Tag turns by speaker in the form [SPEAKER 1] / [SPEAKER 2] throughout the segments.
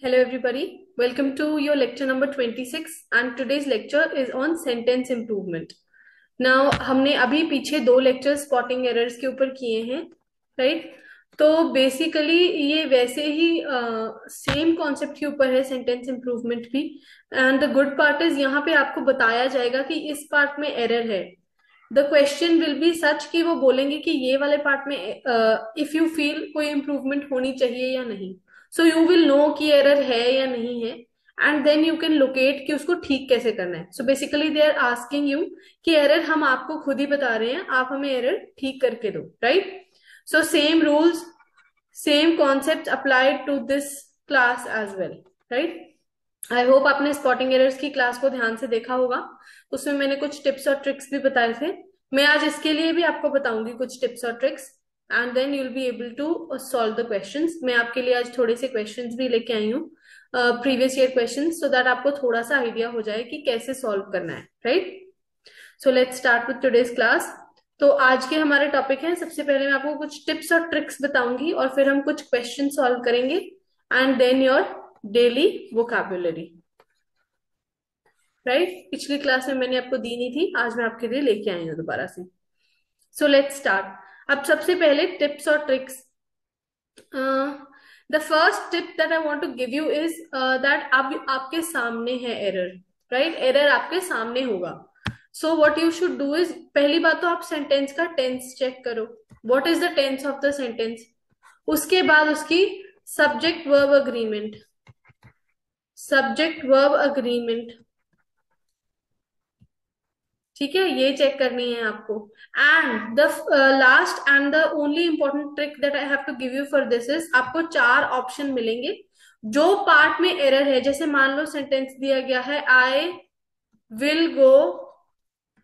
[SPEAKER 1] Hello everybody, welcome to your lecture number 26 and today's lecture is on sentence improvement. Now हमने अभी पीछे दो lecture spotting errors के ऊपर किए हैं, राइट? तो बेसिकली ये वैसे ही सेम कॉन्सेप्ट के ऊपर है सेंटेंस इम्प्रूवमेंट भी. And the good part is यहाँ पे आपको बताया जाएगा कि इस पार्ट में एरर है. The question will be such कि वो बोलेंगे कि ये वाले पार्ट में इफ यू फील कोई इंप्रूवमेंट होनी चाहिए या नहीं. सो यू विल नो कि एरर है या नहीं है and then you can locate कि उसको ठीक कैसे करना है. So basically they are asking you कि एरर हम आपको खुद ही बता रहे हैं, आप हमें एरर ठीक करके दो, right? So same rules, same concept applied to this class as well, right? I hope आपने स्पॉटिंग एरर्स की क्लास को ध्यान से देखा होगा. उसमें मैंने कुछ टिप्स और ट्रिक्स भी बताए थे. मैं आज इसके लिए भी आपको बताऊंगी कुछ टिप्स और tricks and then you will be able to solve the questions. मैं आपके लिए आज थोड़े से क्वेश्चंस भी लेके आई हूँ, previous year questions, so that आपको थोड़ा सा आइडिया हो जाए कि कैसे सॉल्व करना है, right? So let's start with today's class. तो आज के हमारे टॉपिक हैं, सबसे पहले मैं आपको कुछ टिप्स और ट्रिक्स बताऊंगी और फिर हम कुछ क्वेश्चन सॉल्व करेंगे and then your daily vocabulary, right? पिछली क्लास में मैंने आपको दी नहीं थी, आज मैं आपके लिए लेके आई हूँ दोबारा से. So let's start. अब सबसे पहले टिप्स और tricks. The first tip that I want to give you is that आपके सामने है एरर, राइट? एरर आपके सामने होगा. So what you should do is, पहली बात तो आप सेंटेंस का टेंस चेक करो. What is the tense of the sentence? उसके बाद उसकी subject verb agreement, subject verb agreement, ठीक है, ये चेक करनी है आपको. And the last and the only important trick that I have to give you for this is, आपको चार ऑप्शन मिलेंगे जो पार्ट में एरर है. जैसे मान लो सेंटेंस दिया गया है, I will go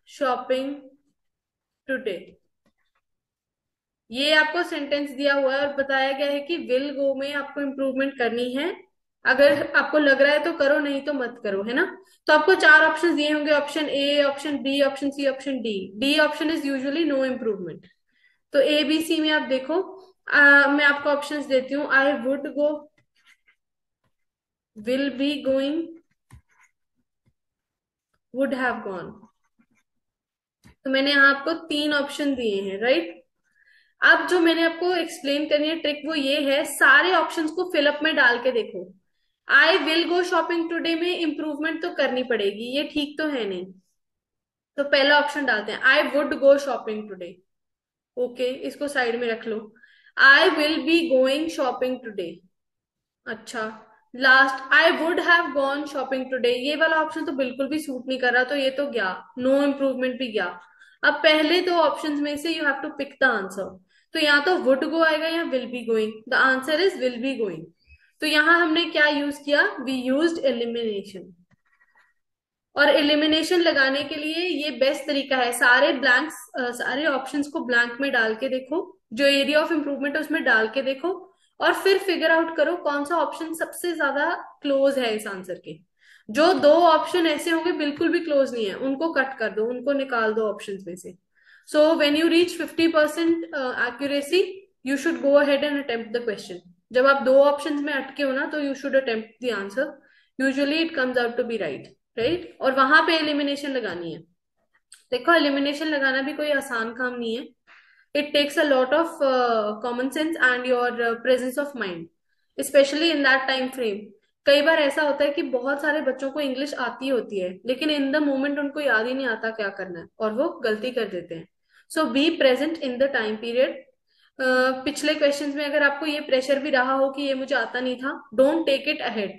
[SPEAKER 1] shopping today. ये आपको सेंटेंस दिया हुआ है और बताया गया है कि विल गो में आपको इंप्रूवमेंट करनी है. अगर आपको लग रहा है तो करो, नहीं तो मत करो, है ना? तो आपको चार ऑप्शन दिए होंगे, option A, option B, option C, option D. D option is usually no improvement. तो ए बी सी में आप देखो. मैं आपको ऑप्शंस देती हूँ. आई would go, will be going, would have gone. तो मैंने यहाँ आपको तीन ऑप्शन दिए हैं, राइट? अब जो मैंने आपको एक्सप्लेन करनी है ट्रिक, वो ये है, सारे ऑप्शंस को फिलअप में डाल के देखो. I will go shopping today में इंप्रूवमेंट तो करनी पड़ेगी, ये ठीक तो है नहीं. तो पहला ऑप्शन डालते हैं, I would go shopping today. Okay, इसको साइड में रख लो. I will be going shopping today. अच्छा. Last, I would have gone shopping today. ये वाला ऑप्शन तो बिल्कुल भी सूट नहीं कर रहा, तो ये तो गया, नो इम्प्रूवमेंट भी गया. अब पहले दो ऑप्शंस में से you have to pick the answer. तो या तो वुड गो आएगा या will be going. The answer is will be going. तो यहां हमने क्या यूज किया? We used elimination. और एलिमिनेशन लगाने के लिए ये बेस्ट तरीका है, सारे ब्लैंक्स, सारे ऑप्शंस को ब्लैंक में डाल के देखो, जो एरिया ऑफ इंप्रूवमेंट है उसमें डाल के देखो, और फिर फिगर आउट करो कौन सा ऑप्शन सबसे ज्यादा क्लोज है इस आंसर के. जो दो ऑप्शन ऐसे होंगे बिल्कुल भी क्लोज नहीं है, उनको कट कर दो, उनको निकाल दो ऑप्शंस में से. So when you reach 50% accuracy, you should go ahead and attempt the question. जब आप दो ऑप्शंस में अटके हो ना, तो you should attempt the answer. Usually it comes out to be right, right? और वहां पे एलिमिनेशन लगानी है. देखो, एलिमिनेशन लगाना भी कोई आसान काम नहीं है. It takes a lot of common sense and your presence of mind, specially in that time frame. कई बार ऐसा होता है कि बहुत सारे बच्चों को इंग्लिश आती होती है, लेकिन इन द मोमेंट उनको याद ही नहीं आता क्या करना है और वो गलती कर देते हैं. So be present in the time period. पिछले क्वेश्चंस में अगर आपको ये प्रेशर भी रहा हो कि ये मुझे आता नहीं था, डोंट टेक इट अहेड,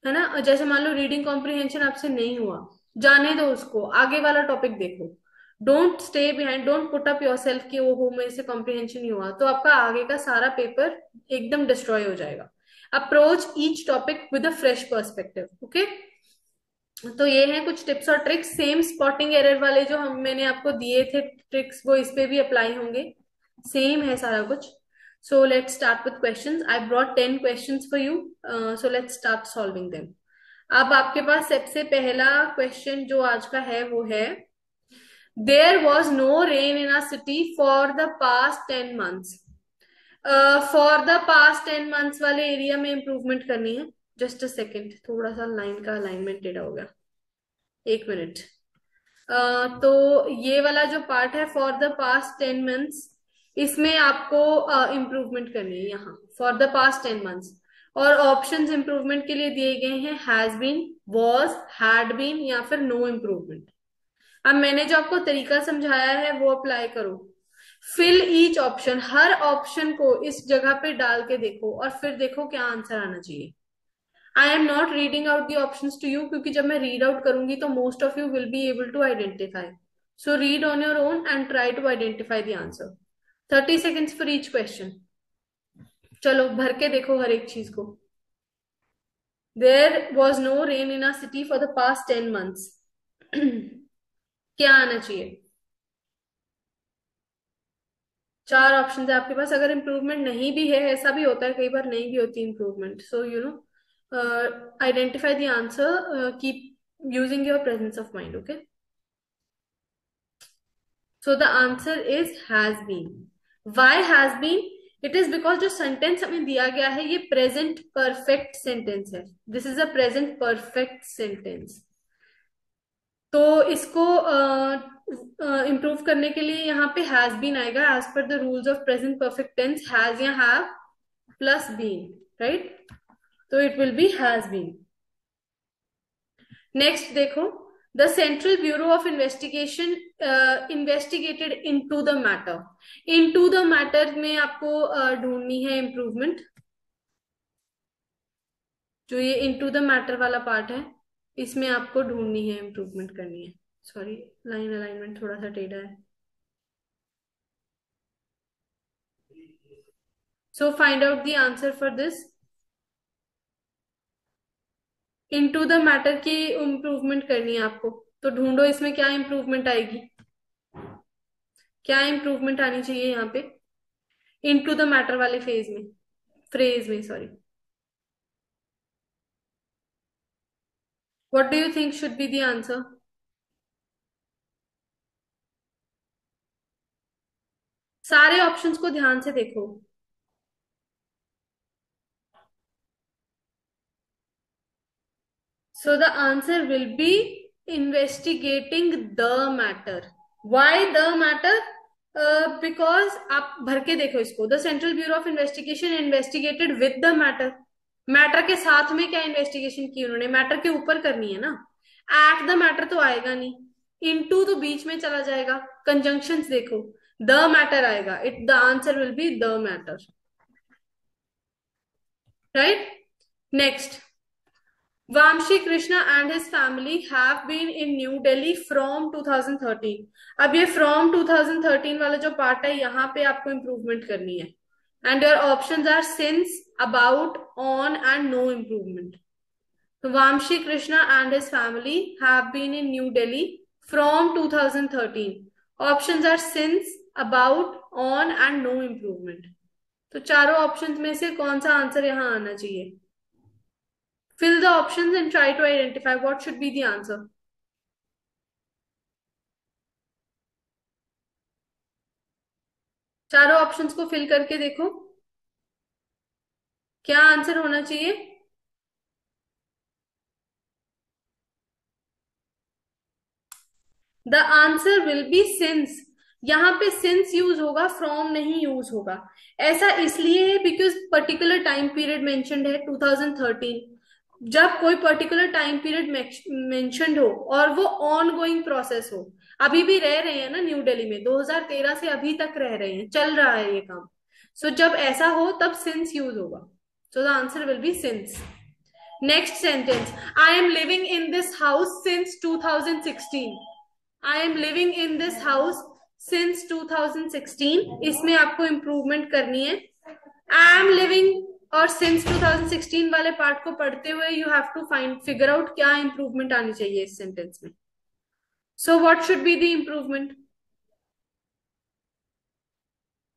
[SPEAKER 1] है ना? जैसे मान लो रीडिंग कॉम्प्रिहेंशन आपसे नहीं हुआ, जाने दो उसको, आगे वाला टॉपिक देखो. Don't stay behind, don't put up your self कि वो हो मेरे से कॉम्प्रिहेंशन नहीं हुआ, तो आपका आगे का सारा पेपर एकदम डिस्ट्रॉय हो जाएगा. Approach each topic with a fresh perspective. Okay, तो ये हैं कुछ टिप्स और ट्रिक्स. सेम स्पॉटिंग एरर वाले जो हम मैंने आपको दिए थे ट्रिक्स, वो इस पे भी अप्लाई होंगे. सेम है सारा कुछ. सो let's start with questions. I brought 10 questions for you. So let's start solving them. अब आपके पास सबसे पहला क्वेश्चन जो आज का है वो है, there was no rain in our city for the past 10 months. For the past 10 months वाले एरिया में इंप्रूवमेंट करनी है. जस्ट अ सेकेंड, थोड़ा सा लाइन का अलाइनमेंट टेढ़ा हो गया, 1 मिनट। तो ये वाला जो पार्ट है, फॉर द पास्ट 10 मंथ्स, इसमें आपको इम्प्रूवमेंट करनी है यहाँ, फॉर द पास्ट 10 मंथ्स। और ऑप्शंस इम्प्रूवमेंट के लिए दिए गए हैं, has been, was, had been, या फिर नो इम्प्रूवमेंट। अब मैंने जो आपको तरीका समझाया है वो अप्लाई करो। फिल ईच ऑप्शन, हर ऑप्शन को इस जगह पे डाल के देखो और फिर देखो क्या आंसर आना चाहिए। I am not reading out the options to you, क्योंकि जब मैं रीड आउट करूंगी तो most of you will be able to identify. So read on your own and try to identify the answer. 30 seconds for each question. चलो भर के देखो हर एक चीज को। There was no rain in a city for the past 10 months. क्या आना चाहिए? चार ऑप्शन है आपके पास। अगर इम्प्रूवमेंट नहीं भी है, ऐसा भी होता है कई बार, नहीं भी होती improvement, so you know, identify the answer, keep using your presence of mind, okay. So the answer is has been. Why has been? It is because जो सेंटेंस हमें दिया गया है ये प्रेजेंट परफेक्ट सेंटेंस है। This is a present perfect sentence. तो इसको improve करने के लिए यहाँ पे हैज बीन आएगा, as per the rules of present perfect tense, has या हैव प्लस बीन, राइट? तो it will be has been. Next देखो, the central bureau of investigation investigated into the matter. Into the matter में आपको ढूंढनी है improvement. जो ये into the matter वाला पार्ट है, इसमें आपको ढूंढनी है, इम्प्रूवमेंट करनी है। सॉरी, लाइन अलाइनमेंट थोड़ा सा टेढ़ा है। So find out the answer for this. Into the matter की इम्प्रूवमेंट करनी है आपको, तो ढूंढो इसमें क्या इम्प्रूवमेंट आएगी, क्या इम्प्रूवमेंट आनी चाहिए यहाँ पे इनटू द मैटर वाले फेज में, फ्रेज में, sorry. What do you think should be the answer? सारे ऑप्शंस को ध्यान से देखो। सो the answer will B investigating the matter. Why the matter? Because आप भर के देखो इसको, the central bureau of investigation investigated with the matter. Matter के साथ में क्या इन्वेस्टिगेशन की उन्होंने? मैटर के ऊपर करनी है ना। एट द मैटर तो आएगा नहीं, इनटू तो बीच में चला जाएगा। कंजंक्शंस देखो, द मैटर आएगा, it the answer will be the matter, right? Next, Vamshi Krishna and his family have been in New Delhi from 2013। अब ये from 2013 वाला जो पार्ट है, यहाँ पे आपको इम्प्रूवमेंट करनी है। And your options are since, about, on and no improvement. तो Vamshi Krishna and his family have been in New Delhi from 2013। Options are since, about, on and no improvement. तो चारों options में से कौन सा answer यहाँ आना चाहिए? Fill the options and try to identify what should be the answer. चारों ऑप्शंस को फिल करके देखो क्या आंसर होना चाहिए। The answer will be since. यहाँ पे सिंस यूज होगा, फ्रॉम नहीं यूज होगा। ऐसा इसलिए है because particular time period mentioned है 2013। जब कोई पर्टिकुलर टाइम पीरियड मेंशन्ड हो और वो ऑन गोइंग प्रोसेस हो, अभी भी रह रहे हैं ना न्यू दिल्ली में, 2013 से अभी तक रह रहे हैं, चल रहा है ये काम। सो जब ऐसा हो तब सिंस यूज होगा। So the answer will be since. Next sentence, I am living in this house since 2016। I am living in this house since 2016, इसमें आपको इंप्रूवमेंट करनी है। आई एम लिविंग और सिंस 2016 वाले पार्ट को पढ़ते हुए you have to find, figure out क्या इंप्रूवमेंट आनी चाहिए इस सेंटेंस में। So what should be the improvement?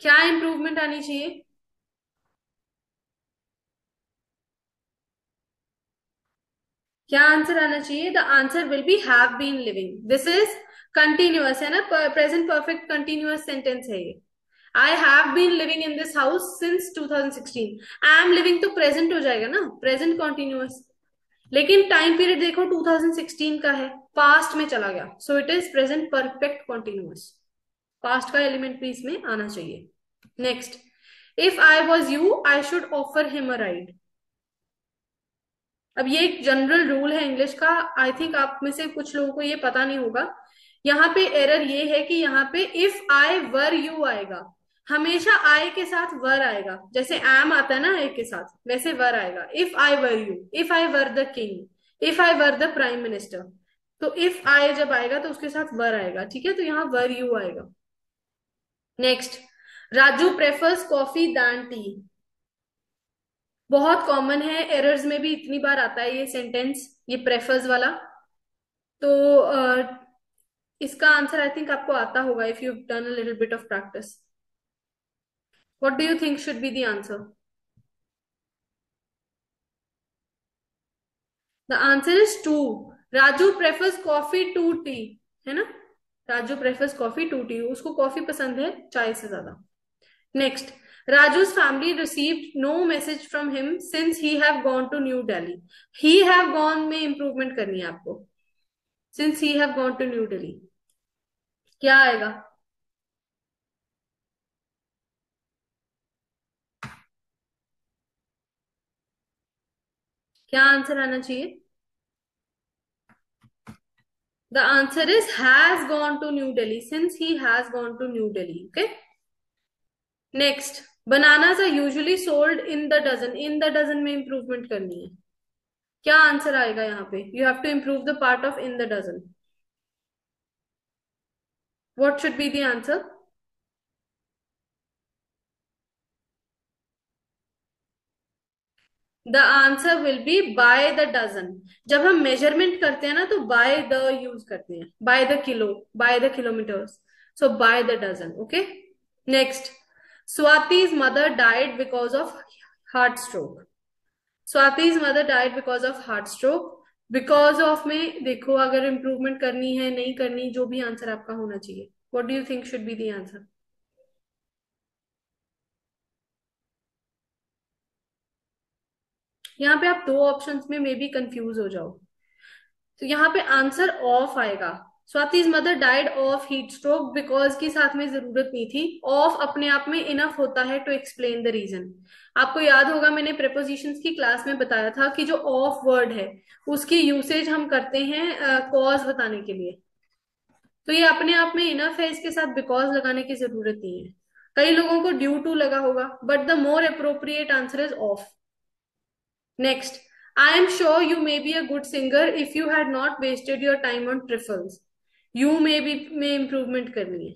[SPEAKER 1] क्या इंप्रूवमेंट आनी चाहिए? क्या आंसर आना चाहिए? The answer will be have been living. This is continuous है ना, प्रेजेंट परफेक्ट कंटिन्यूअस सेंटेंस है ये। I have been living in this house since 2016। I am living तो प्रेजेंट हो जाएगा ना, प्रेजेंट कॉन्टिन्यूअस। लेकिन टाइम पीरियड देखो 2016 का है, पास्ट में चला गया, so it is present perfect continuous. Past का एलिमेंट भी इसमें आना चाहिए। Next, if I was you I should offer him a ride. अब ये एक जनरल रूल है इंग्लिश का, आई थिंक आप में से कुछ लोगों को ये पता नहीं होगा। यहाँ पे एरर ये है कि यहाँ पे इफ आई वर यू आएगा, हमेशा आई के साथ वर आएगा, जैसे एम आता है ना आई के साथ, वैसे वर आएगा। If I were you, if I were the king, if I were the prime minister, तो इफ आई जब आएगा तो उसके साथ वर आएगा, ठीक है, तो यहाँ वर यू आएगा। Next, Raju prefers coffee than tea. बहुत कॉमन है, एरर्स में भी इतनी बार आता है ये सेंटेंस, ये प्रेफर्स वाला। तो इसका आंसर आई थिंक आपको आता होगा if you done a little bit of practice. What do you think should be the answer? The answer is two. Raju prefers coffee to tea, है ना। Raju prefers coffee to tea, उसको coffee पसंद है चाय से ज्यादा। Next, Raju's family received no message from him since he have gone to New Delhi। he have gone में improvement करनी है आपको, since he have gone to New Delhi, क्या आएगा? क्या आंसर आना चाहिए? The answer is has gone to New Delhi, since he has gone to New Delhi, okay। Next, bananas are usually sold in the dozen। in the dozen में improvement करनी है, क्या answer आएगा यहाँ पे? You have to improve the part of in the dozen। What should be the answer? The answer will be by the dozen. जब हम measurement करते हैं ना तो बाय द यूज करते हैं, by the kilo, by the kilometres, so by the dozen, okay. Next, Swati's mother died because of heart stroke. Swati's mother died because of heart stroke. Because of में देखो, अगर इंप्रूवमेंट करनी है नहीं करनी, जो भी आंसर आपका होना चाहिए, what do you think should be the answer? यहाँ पे आप दो ऑप्शंस में मे बी कंफ्यूज हो जाओ, तो यहाँ पे आंसर ऑफ आएगा। Swati's mother died of heat stroke, because की साथ में जरूरत नहीं थी, ऑफ अपने आप में इनफ होता है टू एक्सप्लेन द रीजन। आपको याद होगा मैंने प्रेपोजिशंस की क्लास में बताया था कि जो ऑफ वर्ड है उसकी यूसेज हम करते हैं कॉज बताने के लिए, तो ये अपने आप में इनफ है, इसके साथ बिकॉज लगाने की जरूरत नहीं है। कई लोगों को ड्यू टू लगा होगा, but the more appropriate answer is of. Next, I am sure you may be a good singer if you had not wasted your time on trifles। You may be में improvement करनी है,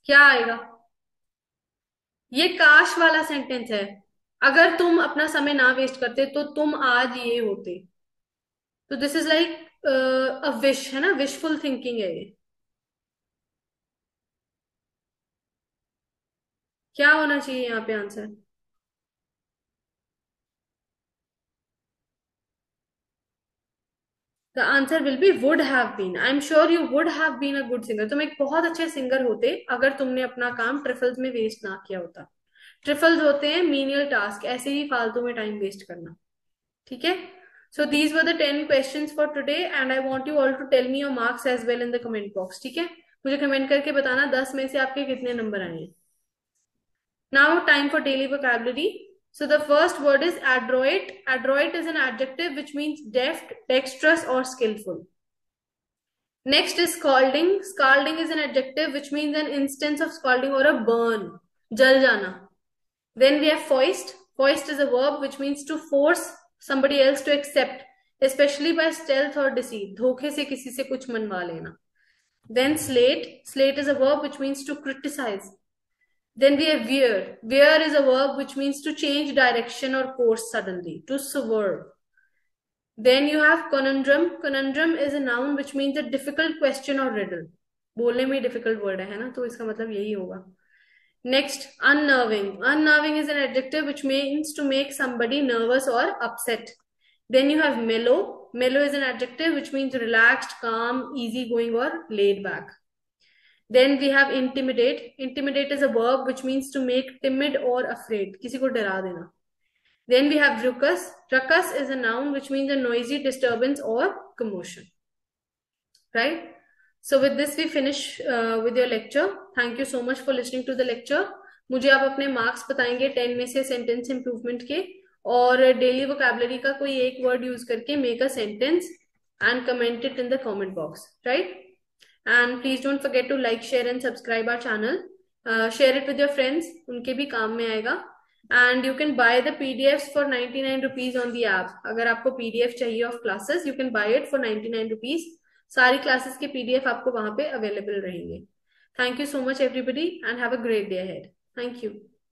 [SPEAKER 1] क्या आएगा? ये काश वाला सेंटेंस है, अगर तुम अपना समय ना वेस्ट करते तो तुम आज ये होते। तो this is like a wish, है ना, विशफुल थिंकिंग है ये। क्या होना चाहिए यहाँ पे answer? The answer will be would have been. I am sure you would have been a good singer. तुम एक बहुत अच्छे सिंगर होते अगर तुमने अपना काम ट्रिफल्स में वेस्ट ना किया होता। ट्रिफल्स होते हैं मीनियल टास्क, ऐसे ही फालतू में टाइम वेस्ट करना, ठीक है। So these were the 10 questions for today and I want you all to tell me your marks as well in the comment box, ठीक है। मुझे कमेंट करके बताना 10 में से आपके कितने नंबर आए हैं। Now time for daily vocabulary. So the first word is adroit। Adroit is an adjective which means deft, dexterous or skillful। Next is scalding। Scalding is an adjective which means an instance of scalding or a burn, jal jana। Then we have foist। Foist is a verb which means to force somebody else to accept, especially by stealth or deceit, धोखे से किसी से कुछ मनवा लेना। Then slate। Slate is a verb which means to criticize। Then we have veer। Veer is a verb which means to change direction or course suddenly, to swerve। Then you have conundrum। Conundrum is a noun which means a difficult question or riddle। बोलने में difficult word है ना, तो इसका मतलब यही होगा। Next, unnerving। Unnerving is an adjective which means to make somebody nervous or upset। Then you have mellow। Mellow is an adjective which means relaxed, calm, easygoing or laid back। Then we have intimidate. Intimidate is a verb which means to make timid or afraid, किसी को डरा देना. Then we have ruckus. Ruckus is a noun which means a noisy disturbance or commotion. Right? So with this we finish with your lecture. Thank you so much for listening to the lecture. मुझे आप अपने marks बताएंगे 10 में से sentence improvement के, और daily vocabulary का कोई एक वर्ड यूज करके make a sentence and comment it in the comment box, right? And please don't forget to like, share and subscribe our channel. Share it with your friends, उनके भी काम में आएगा. And you can buy the PDFs for 99 rupees on the app. अगर आपको PDF चाहिए of classes, you can buy it for 99 rupees. सारी classes के PDF आपको वहां पे अवेलेबल रहेंगे. Thank you so much everybody and have a great day ahead. Thank you.